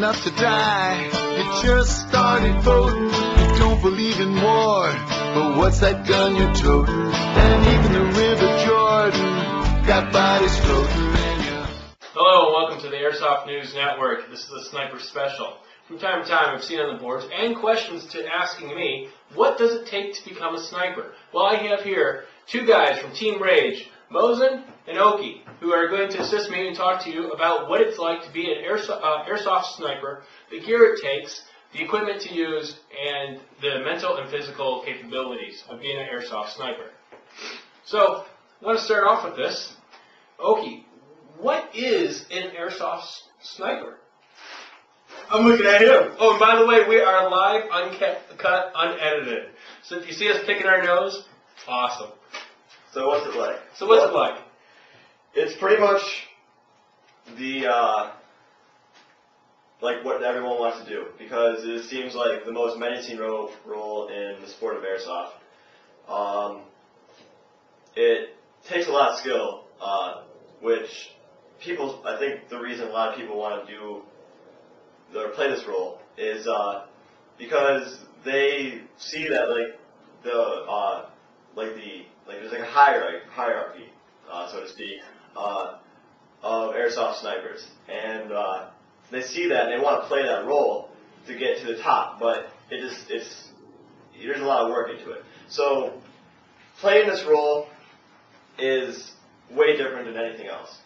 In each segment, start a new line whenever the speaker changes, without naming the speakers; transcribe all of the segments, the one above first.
enough to die. You just started voting, you don't believe in war, but what's that gun you're toting? And even the River Jordan got bodies floating.
Hello and welcome to the Airsoft News Network. This is a Sniper Special. From time to time I've seen on the boards and questions to asking me, what does it take to become a sniper? Well, I have here two guys from Team Rage, Mosin and Oakey, who are going to assist me and talk to you about what it's like to be an airsoft sniper, the gear it takes, the equipment to use, and the mental and physical capabilities of being an airsoft sniper. So, I want to start off with this. Oakey, what is an airsoft sniper? I'm looking at him. Oh, and by the way, we are live, uncut, unedited. So if you see us picking our nose, awesome.
So what's it like?
It's
pretty much the like what everyone wants to do, because it seems like the most menacing role in the sport of airsoft. It takes a lot of skill, which I think the reason a lot of people want to do or play this role is because they see that there's like a hierarchy, so to speak, of airsoft snipers, and they see that and they want to play that role to get to the top, but there's a lot of work into it. So playing this role is way different than anything else.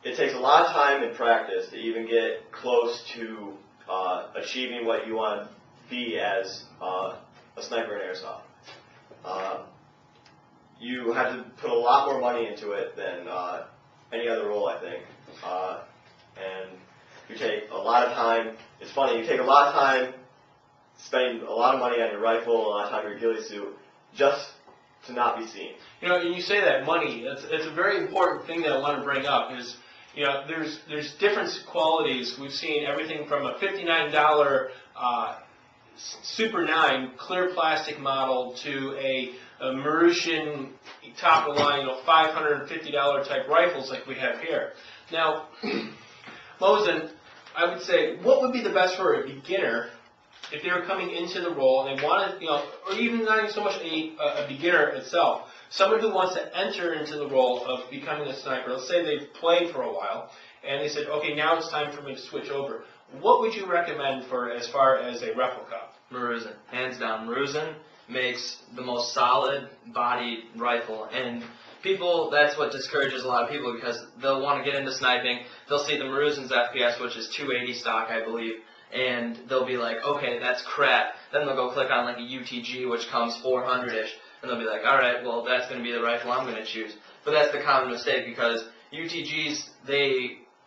It takes a lot of time and practice to even get close to achieving what you want to be as a sniper in airsoft. You have to put a lot more money into it than any other role, I think. And you take a lot of time. It's funny, you take a lot of time spending a lot of money on your rifle, a lot of time on your ghille suit, just to not be seen.
You know, and you say that money, it's a very important thing that I want to bring up is, you know, there's different qualities. We've seen everything from a $59 Super 9 clear plastic model to a Marusian top of the line, $550 type rifles like we have here. Now, Mosin, I would say, what would be the best for a beginner if they were coming into the role and they wanted, or even not even so much a beginner itself, someone who wants to enter into the role of becoming a sniper? Let's say they've played for a while and they said, okay, now it's time for me to switch over. What would you recommend for as far as a replica?
Mosin, hands down. Mosin makes the most solid bodied rifle, and that's what discourages a lot of people, because they'll want to get into sniping. They'll see the Mosin's FPS, which is 280 stock, I believe, and they'll be like, okay, that's crap. Then they'll go click on like a UTG, which comes 400-ish, and they'll be like, all right, well, that's going to be the rifle I'm going to choose. But that's the common mistake, because UTGs,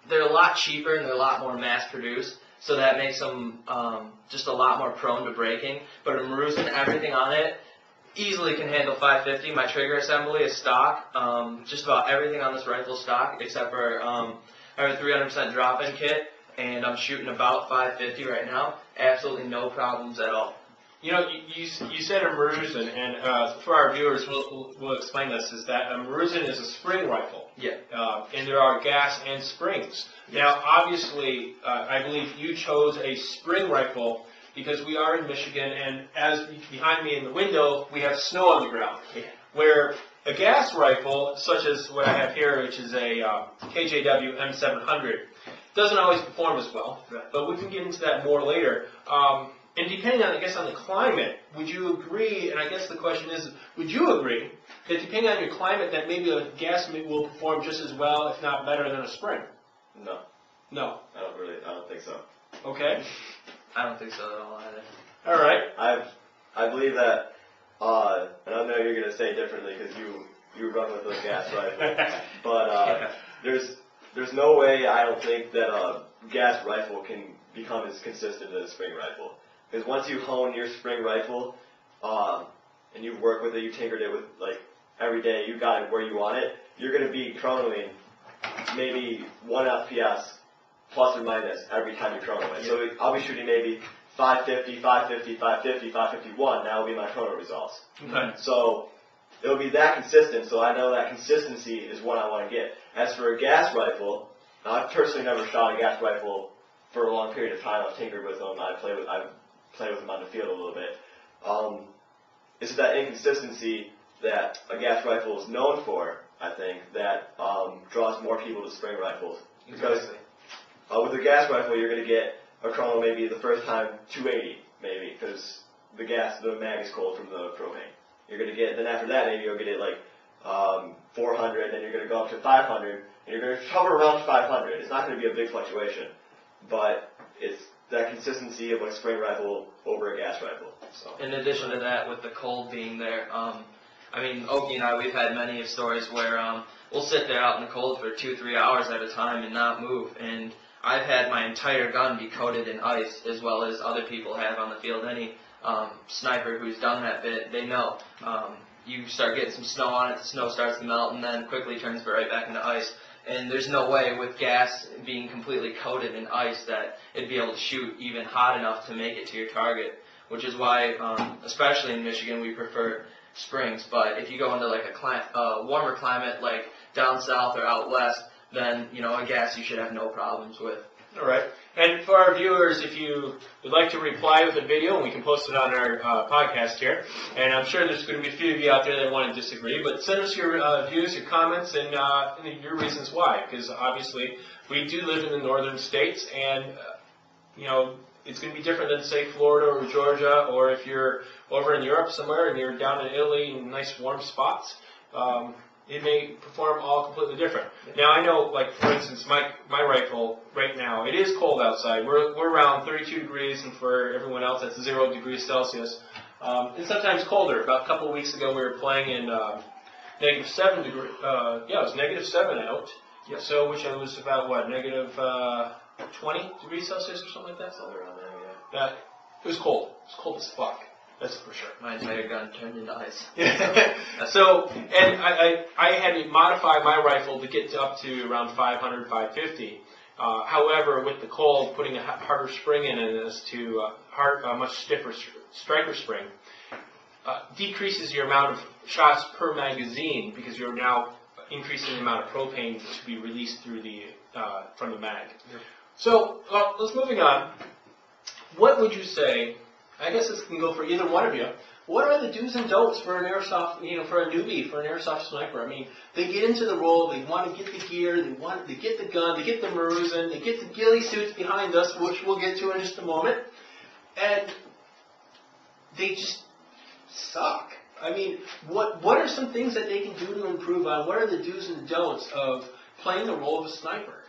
they're a lot cheaper and they're a lot more mass-produced, so that makes them just a lot more prone to breaking. But a Mosin, everything on it easily can handle 550. My trigger assembly is stock. Just about everything on this rifle is stock, except for I have a 300% drop-in kit, and I'm shooting about 550 right now. Absolutely no problems at all.
You know, you said a Mosin, and for our viewers, we'll explain this, is that a Mosin is a spring rifle.
Yeah.
And there are gas and springs. Now, obviously, I believe you chose a spring rifle because we are in Michigan, and as behind me in the window, we have snow on the ground.
Yeah.
Where a gas rifle, such as what I have here, which is a KJW M700, doesn't always perform as well.
Right.
But we can get into that more later. And depending on, I guess, on the climate, would you agree, and I guess the question is, would you agree that depending on your climate that maybe a gas will perform just as well, if not better, than a spring?
No.
No.
I don't think so.
Okay.
I don't think so at all either.
All right.
I believe that, and I know you're going to say it differently because you run with a gas rifle, but there's no way I don't think that a gas rifle can become as consistent as a spring rifle. Because once you hone your spring rifle, and you work with it, you tinkered it with, like, every day, you got it where you want it, you're going to be chronoing maybe 1 FPS plus or minus every time you chrono it. So I'll be shooting maybe 550, 550, 550, 551. That will be my chrono results.
Okay.
So it'll be that consistent, so I know that consistency is what I want to get. As for a gas rifle, I've personally never shot a gas rifle for a long period of time, I've tinkered with them. I play with them on the field a little bit. It's that inconsistency that a gas rifle is known for, I think, that draws more people to spring rifles. Because with a gas rifle, you're going to get a chrono maybe the first time 280, maybe, because the mag is cold from the propane. You're going to get, then after that, maybe you'll get it like 400, then you're going to go up to 500, and you're going to hover around 500. It's not going to be a big fluctuation, but it's that consistency of a spring rifle over a gas rifle. So.
In addition to that, with the cold being there, I mean, Oakey and I, we've had many of stories where we'll sit there out in the cold for 2-3 hours at a time and not move. And I've had my entire gun be coated in ice, as well as other people have on the field. Any sniper who's done that bit, they know. You start getting some snow on it, the snow starts to melt, and then quickly turns right back into ice. And there's no way with gas being completely coated in ice that it'd be able to shoot even hot enough to make it to your target, which is why, especially in Michigan, we prefer springs. But if you go into like a warmer climate, like down south or out west, then, you know, a gas you should have no problems with.
All right. And for our viewers, if you would like to reply with a video, and we can post it on our podcast here, and I'm sure there's going to be a few of you out there that want to disagree, but send us your views, your comments, and your reasons why, because obviously we do live in the northern states, and, you know, it's going to be different than, say, Florida or Georgia, or if you're over in Europe somewhere and you're down in Italy in nice warm spots. It may perform all completely different. Now I know, like for instance, my rifle right now, it is cold outside. We're around 32 degrees, and for everyone else, that's 0 degrees Celsius. And sometimes colder. About a couple of weeks ago, we were playing in -7 degrees. Yeah, it was -7 out. Yep. So which was about what, -20 degrees Celsius or something like that.
Something around there, yeah.
It was cold. It was cold as fuck. That's for sure.
My entire gun turned into ice.
So, and I had to modify my rifle to get up to around 500, 550. However, with the cold, putting a harder spring in it as to a much stiffer striker spring decreases your amount of shots per magazine, because you're now increasing the amount of propane to be released through the from the mag. Yep. So, let's moving on. What would you say? I guess this can go for either one of you. What are the do's and don'ts for an airsoft, you know, for a newbie, for an airsoft sniper? I mean, they get into the role, they want to get the gear, they get the gun, they get the Mosin, they get the ghille suits behind us, which we'll get to in just a moment, and they just suck. I mean, what are some things that they can do to improve on? What are the do's and don'ts of playing the role of a sniper?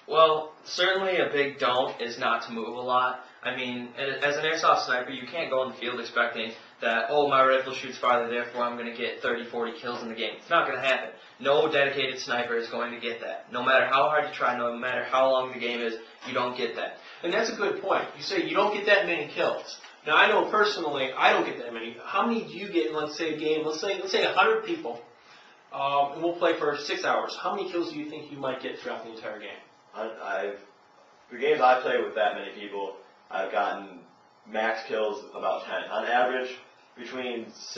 Well, certainly a big don't is not to move a lot. I mean, as an airsoft sniper, you can't go in the field expecting that, oh, my rifle shoots farther, therefore I'm going to get 30, 40 kills in the game. It's not going to happen. No dedicated sniper is going to get that. No matter how hard you try, no matter how long the game is, you don't get that.
And that's a good point. You say you don't get that many kills. Now, I know personally, I don't get that many. How many do you get in, let's say, a game? Let's say 100 people, and we'll play for 6 hours. How many kills do you think you might get throughout the entire game?
The games I play with that many people, I've gotten max kills about 10. On average, between 6